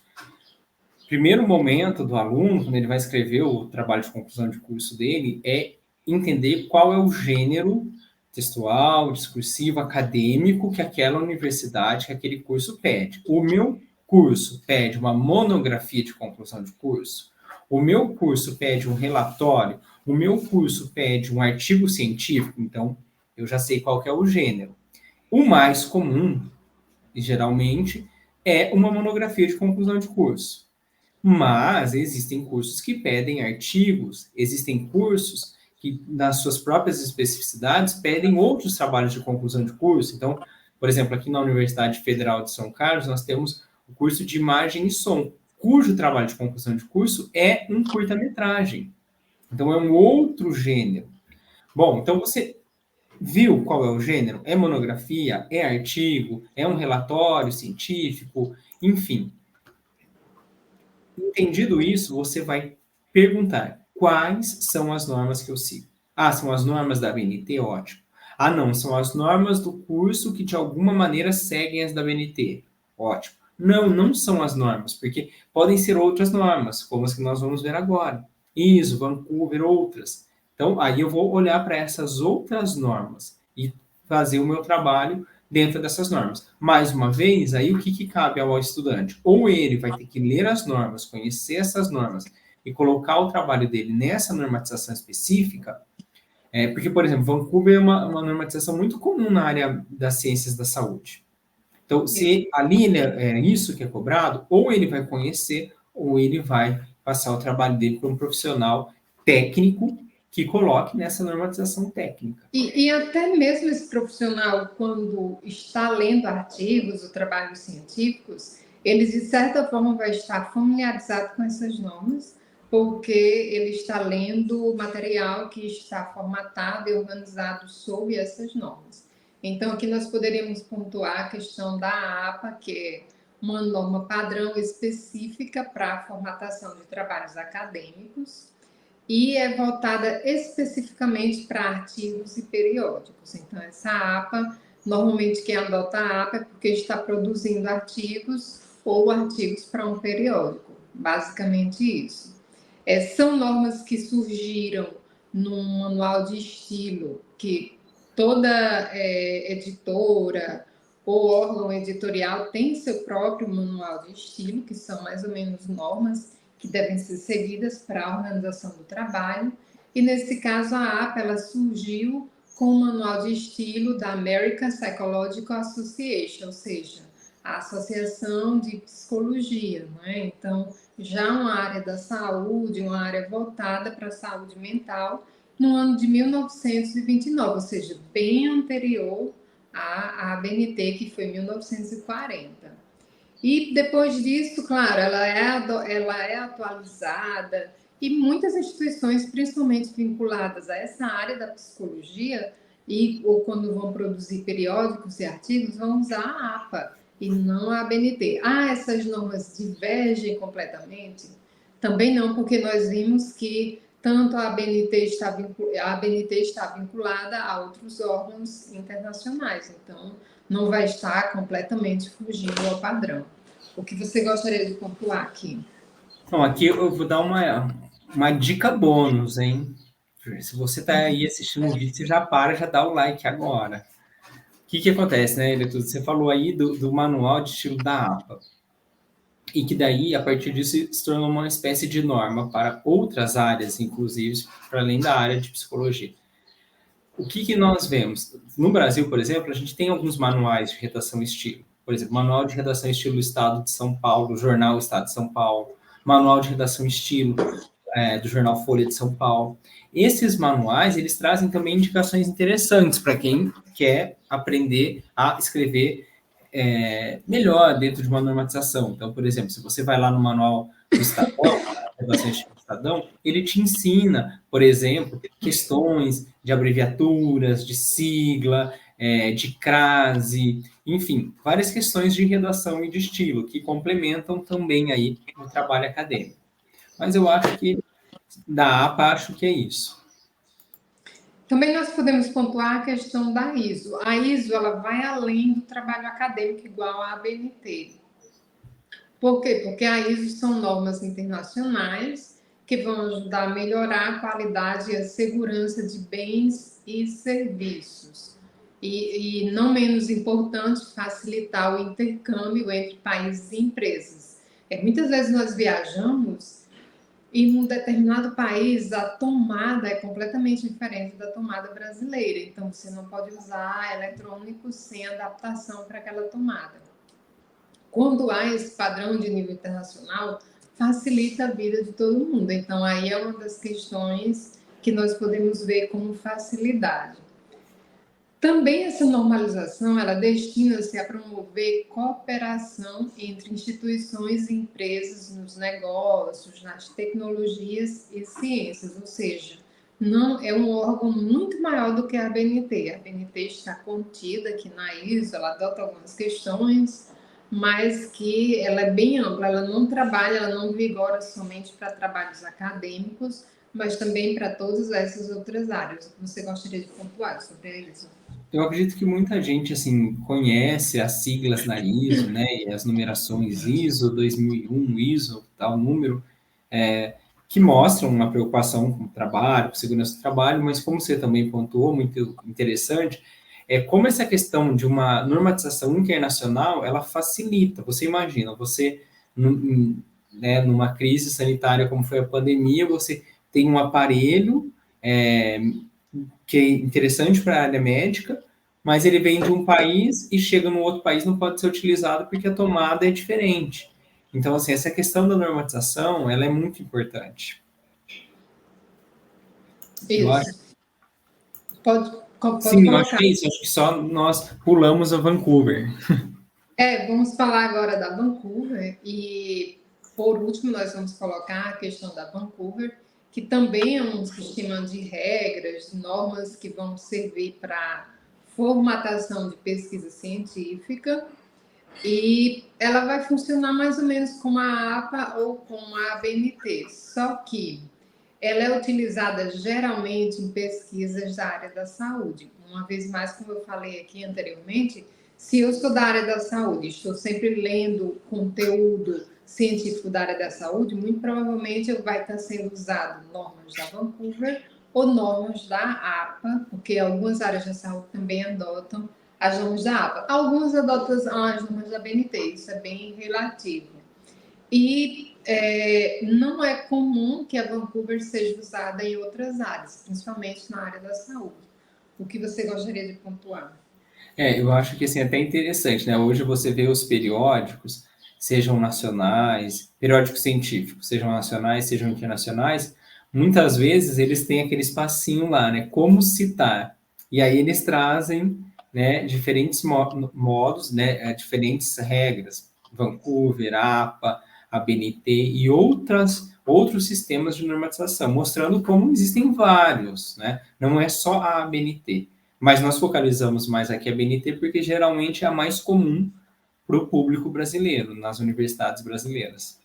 Primeiro momento do aluno, quando ele vai escrever o trabalho de conclusão de curso dele, é entender qual é o gênero textual, discursivo, acadêmico que aquela universidade, que aquele curso pede. O meu curso pede uma monografia de conclusão de curso, o meu curso pede um relatório, o meu curso pede um artigo científico, então eu já sei qual que é o gênero. O mais comum, geralmente, é uma monografia de conclusão de curso. Mas existem cursos que pedem artigos, existem cursos que, nas suas próprias especificidades, pedem outros trabalhos de conclusão de curso. Então, por exemplo, aqui na Universidade Federal de São Carlos, nós temos o curso de imagem e som, cujo trabalho de conclusão de curso é um curta-metragem. Então, é um outro gênero. Bom, então você viu qual é o gênero? É monografia? É artigo? É um relatório científico? Enfim. Entendido isso, você vai perguntar quais são as normas que eu sigo. Ah, são as normas da BNT? Ótimo. Ah, não, são as normas do curso que de alguma maneira seguem as da BNT. Ótimo. Não, não são as normas, porque podem ser outras normas, como as que nós vamos ver agora. ISO, Vancouver, outras. Então, aí eu vou olhar para essas outras normas e fazer o meu trabalho dentro dessas normas. Mais uma vez, aí o que cabe ao estudante? Ou ele vai ter que ler as normas, conhecer essas normas e colocar o trabalho dele nessa normatização específica, porque, por exemplo, Vancouver é uma normatização muito comum na área das ciências da saúde. Então, se ali é isso que é cobrado, ou ele vai conhecer, ou ele vai passar o trabalho dele para um profissional técnico que coloque nessa normatização técnica. E até mesmo esse profissional, quando está lendo artigos ou trabalhos científicos, ele, de certa forma, vai estar familiarizado com essas normas, porque ele está lendo material que está formatado e organizado sob essas normas. Então, aqui nós poderíamos pontuar a questão da APA, que é uma norma padrão específica para a formatação de trabalhos acadêmicos, e é voltada especificamente para artigos e periódicos. Então, essa APA, normalmente quem adota a APA é porque está produzindo artigos ou artigos para um periódico, basicamente isso. São normas que surgiram num manual de estilo que toda editora ou órgão editorial tem seu próprio manual de estilo, que são mais ou menos normas que devem ser seguidas para a organização do trabalho. E, nesse caso, a APA ela surgiu com o manual de estilo da American Psychological Association, ou seja, a Associação de Psicologia, não é? Então, já uma área da saúde, uma área voltada para a saúde mental, no ano de 1929, ou seja, bem anterior à ABNT, que foi 1940. E depois disso, claro, ela é atualizada e muitas instituições, principalmente vinculadas a essa área da psicologia, ou quando vão produzir periódicos e artigos, vão usar a APA e não a ABNT. Ah, essas normas divergem completamente? Também não, porque nós vimos que tanto a ABNT está vinculada a outros órgãos internacionais, então não vai estar completamente fugindo ao padrão. O que você gostaria de pontuar aqui? Então, aqui eu vou dar uma dica bônus, hein? Se você está aí assistindo o vídeo, você já dá o like agora. O que acontece, né, Eletudo? Você falou aí do manual de estilo da APA. E que daí, a partir disso, se tornou uma espécie de norma para outras áreas, inclusive, para além da área de psicologia. O que nós vemos? No Brasil, por exemplo, a gente tem alguns manuais de redação estilo. Por exemplo, Manual de Redação Estilo Estado de São Paulo, Jornal Estado de São Paulo, Manual de Redação Estilo do Jornal Folha de São Paulo. Esses manuais, eles trazem também indicações interessantes para quem quer aprender a escrever melhor dentro de uma normatização. Então, por exemplo, se você vai lá no Manual do Estadão, Redação Estilo Estadão, ele te ensina, por exemplo, questões de abreviaturas, de sigla, de crase, enfim, várias questões de redação e de estilo que complementam também aí o trabalho acadêmico. Mas eu acho que da APA, acho que é isso. Também nós podemos pontuar a questão da ISO. A ISO ela vai além do trabalho acadêmico igual à ABNT. Por quê? Porque a ISO são normas internacionais que vão ajudar a melhorar a qualidade e a segurança de bens e serviços. E não menos importante, facilitar o intercâmbio entre países e empresas. Muitas vezes nós viajamos e num determinado país a tomada é completamente diferente da tomada brasileira. Então, você não pode usar eletrônicos sem adaptação para aquela tomada. Quando há esse padrão de nível internacional, facilita a vida de todo mundo. Então, aí é uma das questões que nós podemos ver com facilidade. Também essa normalização, ela destina-se a promover cooperação entre instituições e empresas nos negócios, nas tecnologias e ciências, ou seja, não é um órgão muito maior do que a ABNT. A ABNT está contida aqui na ISO, ela adota algumas questões, mas que ela é bem ampla, ela não trabalha, ela não vigora somente para trabalhos acadêmicos, mas também para todas essas outras áreas. Você gostaria de pontuar sobre isso? Eu acredito que muita gente, assim, conhece as siglas na ISO, né, e as numerações ISO 2001, ISO, tal número, que mostram uma preocupação com o trabalho, com segurança do trabalho, mas como você também pontuou, muito interessante, é como essa questão de uma normatização internacional, ela facilita. Você imagina, você, né, numa crise sanitária como foi a pandemia, você tem um aparelho que é interessante para a área médica, mas ele vem de um país e chega no outro país não pode ser utilizado porque a tomada é diferente. Então, assim, essa questão da normatização, ela é muito importante. Eu acho, Isso. Pode sim, eu acho colocar. que é isso. Eu acho que só nós pulamos a Vancouver. Vamos falar agora da Vancouver e, por último, nós vamos colocar a questão da Vancouver, que também é um sistema de regras, normas que vão servir para formatação de pesquisa científica e ela vai funcionar mais ou menos como a APA ou como a ABNT, só que ela é utilizada geralmente em pesquisas da área da saúde. Uma vez mais, como eu falei aqui anteriormente, se eu sou da área da saúde, estou sempre lendo conteúdo científico da área da saúde, muito provavelmente vai estar sendo usado normas da Vancouver ou normas da APA, porque algumas áreas da saúde também adotam as normas da APA. Algumas adotam as normas da BNT, isso é bem relativo. E não é comum que a Vancouver seja usada em outras áreas, principalmente na área da saúde. O que você gostaria de pontuar? Eu acho que assim, é até interessante, né? Hoje você vê os periódicos, sejam nacionais, periódicos científicos, sejam nacionais, sejam internacionais, muitas vezes eles têm aquele espacinho lá, né? Como citar. E aí eles trazem, né, diferentes modos, né, diferentes regras. Vancouver, APA, ABNT e outros sistemas de normatização, mostrando como existem vários, né? Não é só a ABNT. Mas nós focalizamos mais aqui a BNT porque geralmente é a mais comum para o público brasileiro, nas universidades brasileiras.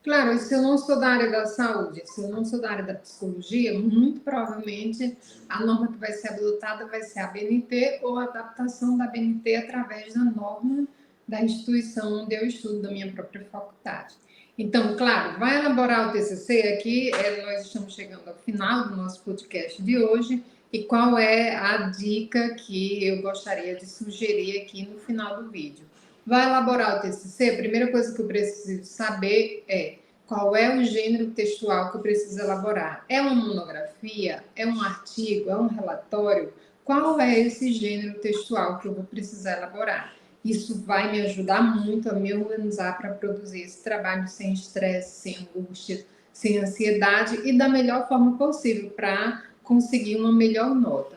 Claro, e se eu não sou da área da saúde, se eu não sou da área da psicologia, muito provavelmente a norma que vai ser adotada vai ser a BNT ou a adaptação da BNT através da norma da instituição onde eu estudo, da minha própria faculdade. Então, claro, vai elaborar o TCC aqui, nós estamos chegando ao final do nosso podcast de hoje, e qual é a dica que eu gostaria de sugerir aqui no final do vídeo? Vai elaborar o TCC, a primeira coisa que eu preciso saber é qual é o gênero textual que eu preciso elaborar. É uma monografia? É um artigo? É um relatório? Qual é esse gênero textual que eu vou precisar elaborar? Isso vai me ajudar muito a me organizar para produzir esse trabalho sem estresse, sem angústia, sem ansiedade e da melhor forma possível para conseguir uma melhor nota.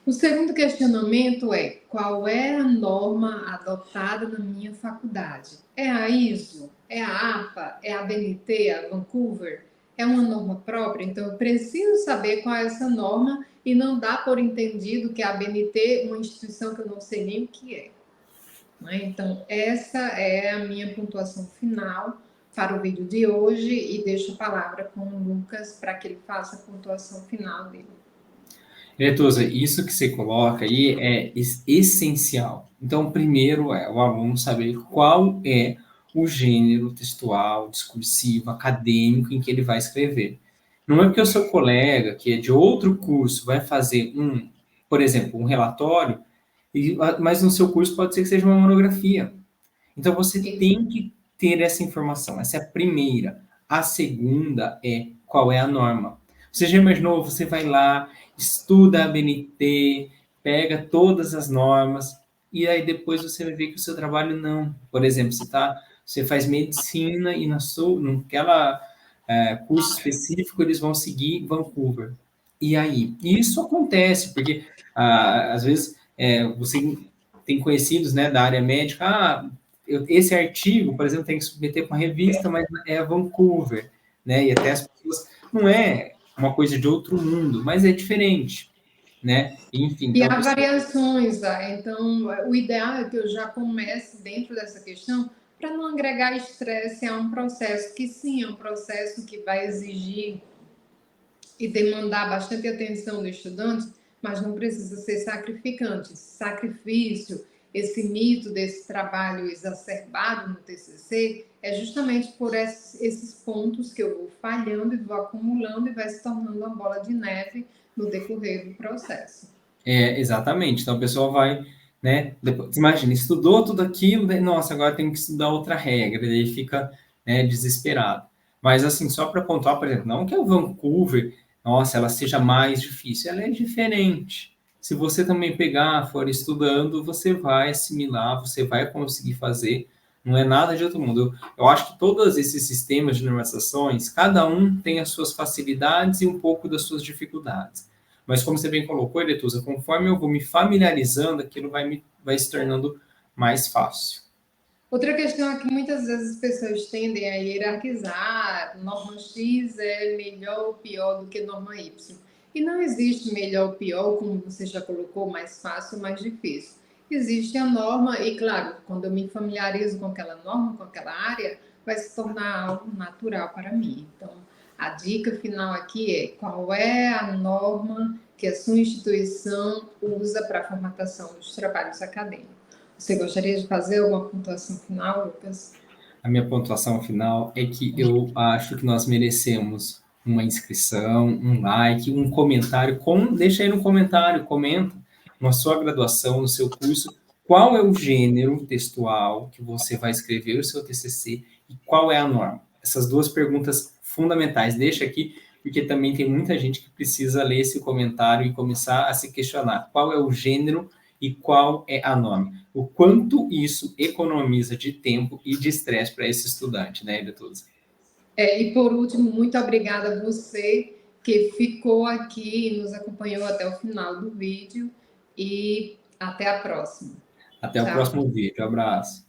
O segundo questionamento é: qual é a norma adotada na minha faculdade? É a ISO? É a APA? É a BNT? A Vancouver? É uma norma própria? Então, eu preciso saber qual é essa norma e não dá por entendido que a BNT é uma instituição que eu não sei nem o que é. Então, essa é a minha pontuação final para o vídeo de hoje e deixo a palavra com o Lucas para que ele faça a pontuação final dele. Retusa, isso que você coloca aí é essencial. Então, primeiro é o aluno saber qual é o gênero textual, discursivo, acadêmico em que ele vai escrever. Não é porque o seu colega, que é de outro curso, vai fazer por exemplo, um relatório, mas no seu curso pode ser que seja uma monografia. Então, você tem que ter essa informação. Essa é a primeira. A segunda é qual é a norma. Você já imaginou? Você vai lá, estuda a BNT, pega todas as normas, e aí depois você vai ver que o seu trabalho não. Por exemplo, você faz medicina e naquela curso específico, eles vão seguir Vancouver. E aí? Isso acontece, porque às vezes você tem conhecidos, né, da área médica, esse artigo, por exemplo, tem que submeter para uma revista, mas é Vancouver, né? E até as pessoas, não é uma coisa de outro mundo, mas é diferente, né? Enfim, E então a há pessoa... variações, então o ideal é que eu já comece dentro dessa questão para não agregar estresse a um processo que sim, é um processo que vai exigir e demandar bastante atenção do estudante, mas não precisa ser sacrificante. Sacrifício, esse mito desse trabalho exacerbado no TCC, é justamente por esses pontos que eu vou falhando e vou acumulando e vai se tornando uma bola de neve no decorrer do processo. Exatamente. Então a pessoa vai, né? Depois, imagina, estudou tudo aquilo, daí, nossa, agora tem que estudar outra regra, daí fica, né, desesperado. Mas assim, só para pontuar, por exemplo, não que a Vancouver, nossa, ela seja mais difícil, ela é diferente. Se você também pegar, for estudando, você vai assimilar, você vai conseguir fazer. Não é nada de outro mundo. Eu acho que todos esses sistemas de normalizações, cada um tem as suas facilidades e um pouco das suas dificuldades. Mas como você bem colocou, Eletusa, conforme eu vou me familiarizando, aquilo vai se tornando mais fácil. Outra questão é que muitas vezes as pessoas tendem a hierarquizar, norma X é melhor ou pior do que norma Y. E não existe melhor ou pior, como você já colocou, mais fácil ou mais difícil. Existe a norma, e claro, quando eu me familiarizo com aquela norma, com aquela área, vai se tornar algo natural para mim. Então, a dica final aqui é qual é a norma que a sua instituição usa para a formatação dos trabalhos acadêmicos. Você gostaria de fazer alguma pontuação final, Lucas? A minha pontuação final é que eu acho que nós merecemos uma inscrição, um like, um comentário. Deixa aí no comentário, comenta na sua graduação, no seu curso, qual é o gênero textual que você vai escrever o seu TCC e qual é a norma. Essas duas perguntas fundamentais. Deixa aqui, porque também tem muita gente que precisa ler esse comentário e começar a se questionar qual é o gênero e qual é a norma. O quanto isso economiza de tempo e de estresse para esse estudante, né, Eletusa? E por último, muito obrigada a você que ficou aqui e nos acompanhou até o final do vídeo e até a próxima. Até o Tchau. próximo vídeo. Abraço.